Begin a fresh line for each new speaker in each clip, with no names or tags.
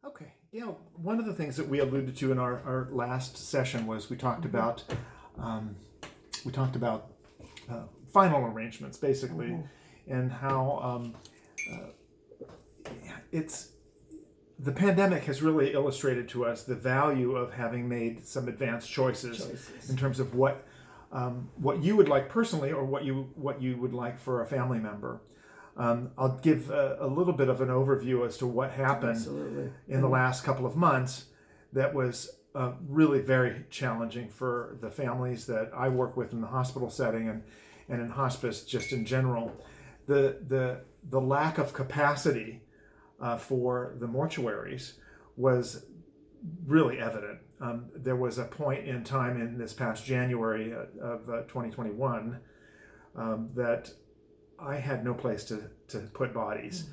Okay. One of the things that we alluded to in our last session was um, we talked about final arrangements basically, and how it's the pandemic has really illustrated to us the value of having made some advanced choices in terms of what you would like personally, or what you would like for a family member. I'll give a little bit of an overview as to what happened in the last couple of months that was really very challenging for the families that I work with in the hospital setting, and in hospice just in general. The lack of capacity for the mortuaries was really evident. There was a point in time in this past January of 2021 that I had no place to put bodies,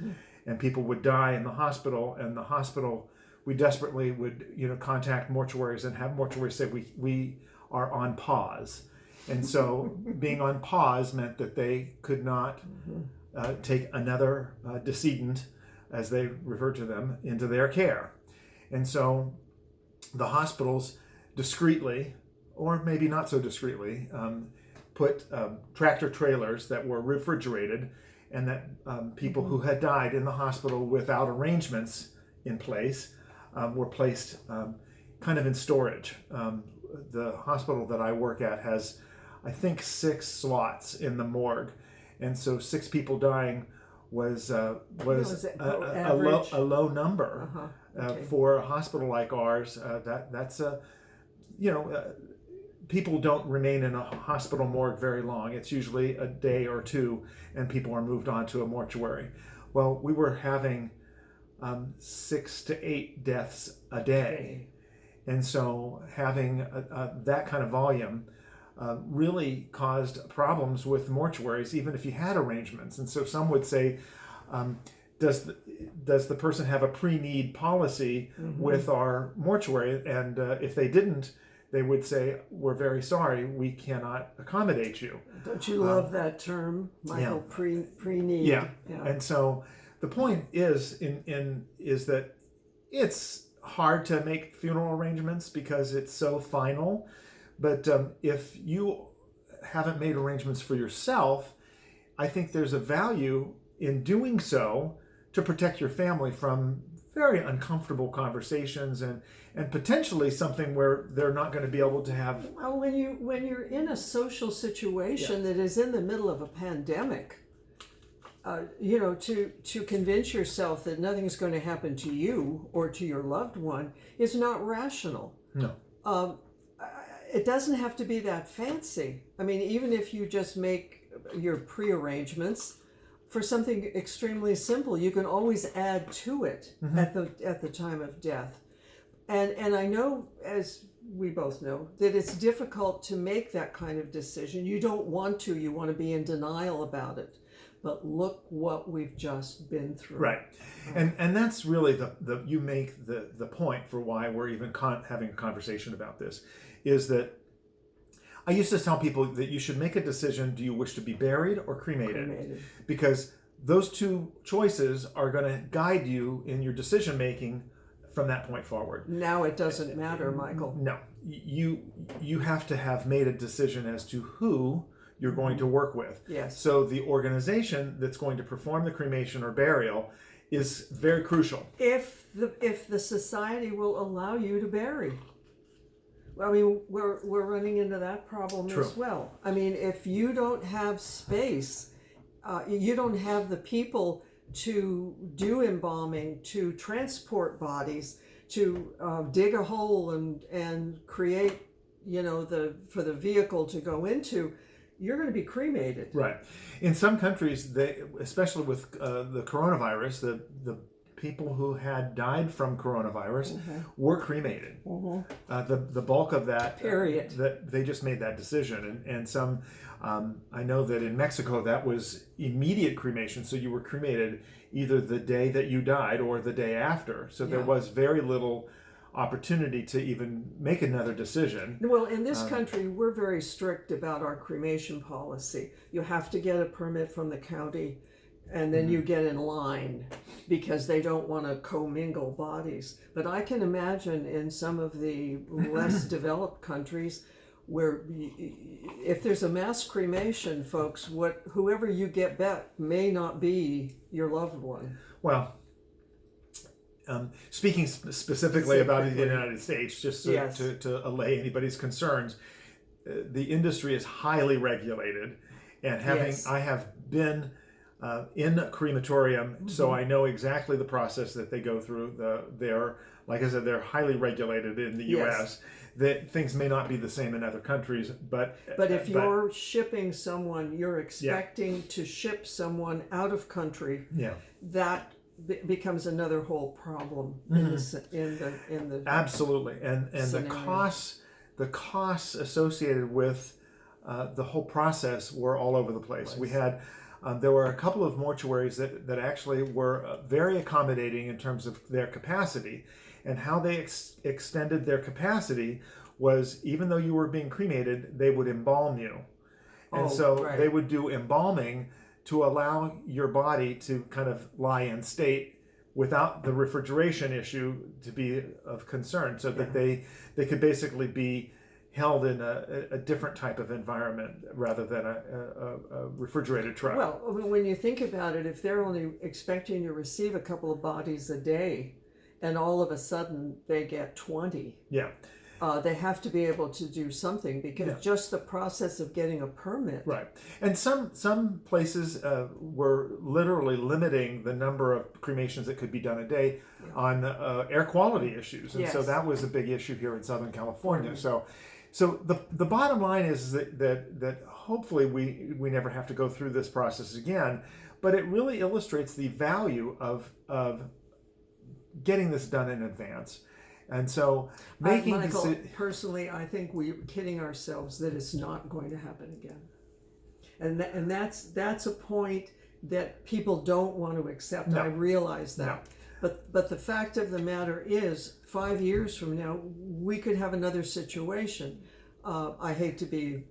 and people would die in the hospital. And the hospital, we desperately would contact mortuaries and have mortuaries say we are on pause, and so being on pause meant that they could not take another decedent, as they refer to them, into their care. And so the hospitals discreetly, or maybe not so discreetly, put tractor trailers that were refrigerated, and that people who had died in the hospital without arrangements in place were placed kind of in storage. The hospital that I work at has, I think, 6 slots in the morgue, and so 6 people dying was a low number for a hospital like ours. That's a people don't remain in a hospital morgue very long. It's usually a day or two, and people are moved on to a mortuary. Well, we were having 6 to 8 deaths a day, and so having that kind of volume really caused problems with mortuaries, even if you had arrangements. And so some would say, does the person have a pre-need policy with our mortuary? And if they didn't, they would say, we're very sorry, we cannot accommodate you.
Don't you love that term, Michael? Yeah. Pre-need.
Yeah. And so the point is that it's hard to make funeral arrangements because it's so final. But if you haven't made arrangements for yourself, I think there's a value in doing so to protect your family from very uncomfortable conversations, and potentially something where they're not going to be able to have.
Well, when you're in a social situation that is in the middle of a pandemic, to convince yourself that nothing is going to happen to you or to your loved one is not rational.
No.
It doesn't have to be that fancy. I mean, even if you just make your pre-arrangements for something extremely simple, you can always add to it at the time of death. And I know, as we both know, that it's difficult to make that kind of decision. You don't want to. You want to be in denial about it. But look what we've just been through.
Right. And that's really the you make the point for why we're even having a conversation about this, is that I used to tell people that you should make a decision: do you wish to be buried or cremated? Because those two choices are going to guide you in your decision making from that point forward.
Now it doesn't matter, Michael.
No, you have to have made a decision as to who you're going to work with.
Yes.
So the organization that's going to perform the cremation or burial is very crucial.
If the society will allow you to bury. I mean, we're running into that problem as well. I mean, if you don't have space, you don't have the people to do embalming, to transport bodies, to dig a hole and create, for the vehicle to go into, you're going to be cremated.
Right. In some countries, especially with the coronavirus, the people who had died from coronavirus were cremated. The bulk of that,
period.
That they just made that decision, and some. I know that in Mexico that was immediate cremation, so you were cremated either the day that you died or the day after. So there was very little opportunity to even make another decision.
Well, in this country, we're very strict about our cremation policy. You have to get a permit from the county. and then you get in line because they don't want to commingle bodies. But I can imagine in some of the less developed countries where if there's a mass cremation, folks, whoever you get back may not be your loved one.
Well, speaking specifically about the United States, just to allay anybody's concerns, the industry is highly regulated, and I have been in a crematorium, so I know exactly the process that they go through. They're, like I said, they're highly regulated in the U.S. That things may not be the same in other countries, but
if you're shipping someone, you're expecting to ship someone out of country.
Yeah,
that becomes another whole problem in the
absolutely, and the costs associated with the whole process were all over the place. We had there were a couple of mortuaries that actually were very accommodating in terms of their capacity, and how they extended their capacity was, even though you were being cremated, they would embalm you, and they would do embalming to allow your body to kind of lie in state without the refrigeration issue to be of concern, so that they could basically be held in a different type of environment rather than a refrigerated truck.
Well, when you think about it, if they're only expecting to receive a couple of bodies a day, and all of a sudden they get 20, they have to be able to do something, because just the process of getting a permit.
Right. And some places were literally limiting the number of cremations that could be done a day on air quality issues. And so that was a big issue here in Southern California. So the bottom line is that hopefully we never have to go through this process again, but it really illustrates the value of getting this done in advance. And so
Michael, personally, I think we're kidding ourselves that it's not going to happen again. And that's a point that people don't want to accept. No. I realize that. No. But the fact of the matter is, 5 years from now, we could have another situation. I hate to be,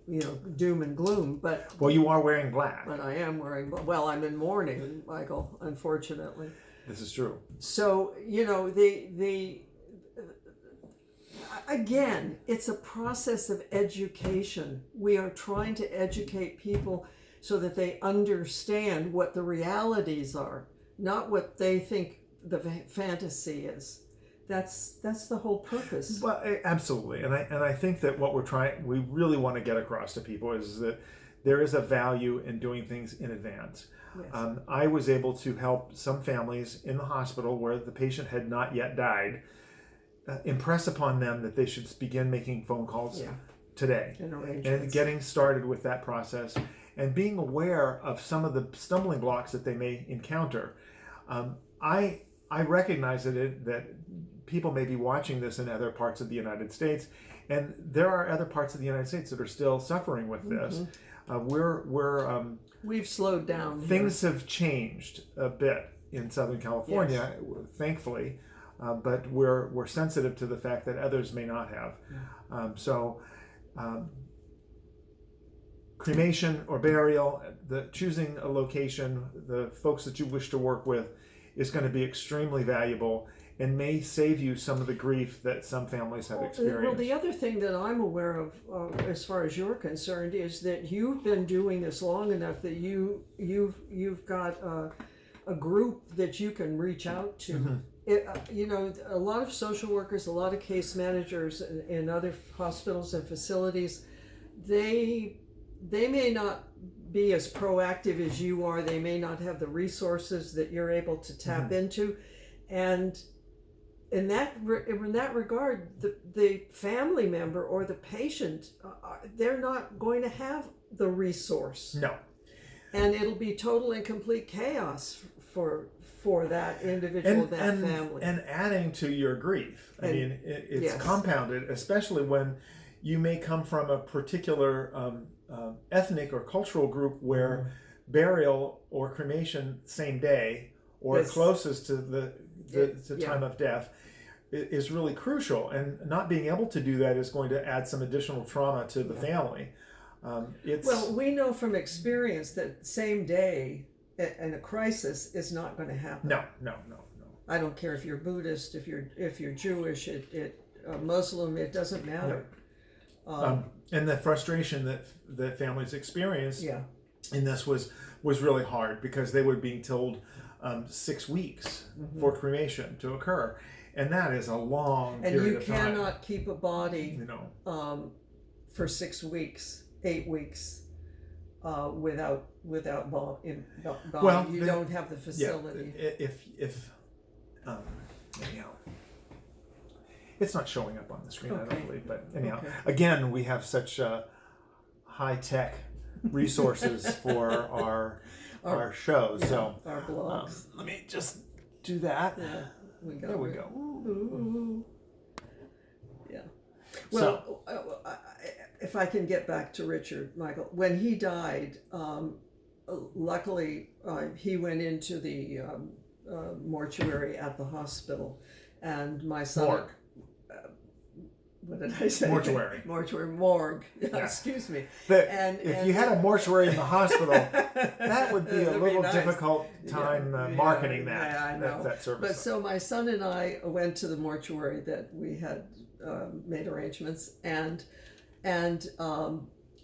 doom and gloom, but...
Well, you are wearing black.
But I am wearing... Well, I'm in mourning, Michael, unfortunately.
This is true.
So, again, it's a process of education. We are trying to educate people so that they understand what the realities are, not what they think the fantasy is. That's the whole purpose.
Well, absolutely, and I think that what we really want to get across to people is that there is a value in doing things in advance. Yes. I was able to help some families in the hospital where the patient had not yet died, impress upon them that they should begin making phone calls today and getting started with that process, and being aware of some of the stumbling blocks that they may encounter. I recognize that people may be watching this in other parts of the United States, and there are other parts of the United States that are still suffering with this.
We've slowed down.
Things have changed a bit in Southern California, thankfully, but we're sensitive to the fact that others may not have. Cremation or burial, choosing a location, the folks that you wish to work with, is going to be extremely valuable and may save you some of the grief that some families have experienced.
Well, the other thing that I'm aware of, as far as you're concerned, is that you've been doing this long enough that you've got a group that you can reach out to. Mm-hmm. A lot of social workers, a lot of case managers in other hospitals and facilities, they may not be as proactive as you are. They may not have the resources that you're able to tap into, and in that regard, the family member or the patient, they're not going to have the resource.
No,
and it'll be total and complete chaos for that individual, family,
and adding to your grief. It's compounded, especially when you may come from a particular ethnic or cultural group where burial or cremation same day or closest to the time of death is really crucial, and not being able to do that is going to add some additional trauma to the family.
Well, we know from experience that same day and a crisis is not going to happen.
No.
I don't care if you're Buddhist, if you're Jewish, Muslim, it doesn't matter.
And the frustration that families experienced
Yeah.
in this was really hard, because they were being told 6 weeks for cremation to occur, and that is a long
And
period
you
of time.
cannot keep a body
You know,
for 6 weeks, 8 weeks, without body.
Well,
You don't have the facility.
If anyhow, it's not showing up on the screen, I
Okay.
don't believe, but anyhow,
Okay.
again, we have such high tech resources for our shows. So
Our blogs.
let me just do that.
Yeah,
There we go.
Ooh. Yeah. Well, if I can get back to Richard, Michael, when he died, luckily he went into the mortuary at the hospital, and my son.
Morgue.
What did I say?
Mortuary.
Morgue.
Yeah.
Excuse me.
If you had a mortuary in the hospital, that would be a
That'd
little
nice.
difficult time marketing that.
Yeah, I know.
That service.
But so my son and I went to the mortuary that we had made arrangements, and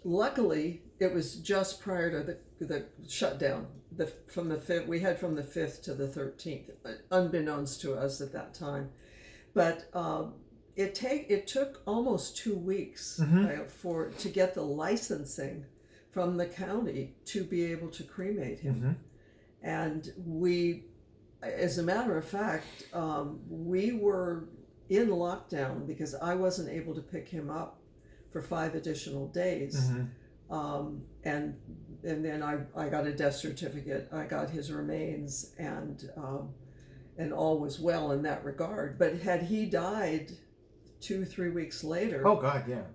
luckily it was just prior to the shutdown. From the 5th to the 13th, unbeknownst to us at that time, but. It took almost 2 weeks to get the licensing from the county to be able to cremate him, and we, as a matter of fact, we were in lockdown because I wasn't able to pick him up for 5 additional days, and then I got a death certificate. I got his remains, and all was well in that regard. But had he died 2-3 weeks later,
oh God, yeah.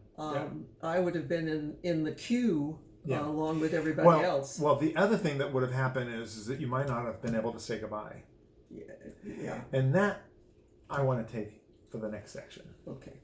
I would have been in the queue along with everybody else.
Well, the other thing that would have happened is that you might not have been able to say goodbye.
Yeah.
And that I want to take for the next section.
Okay.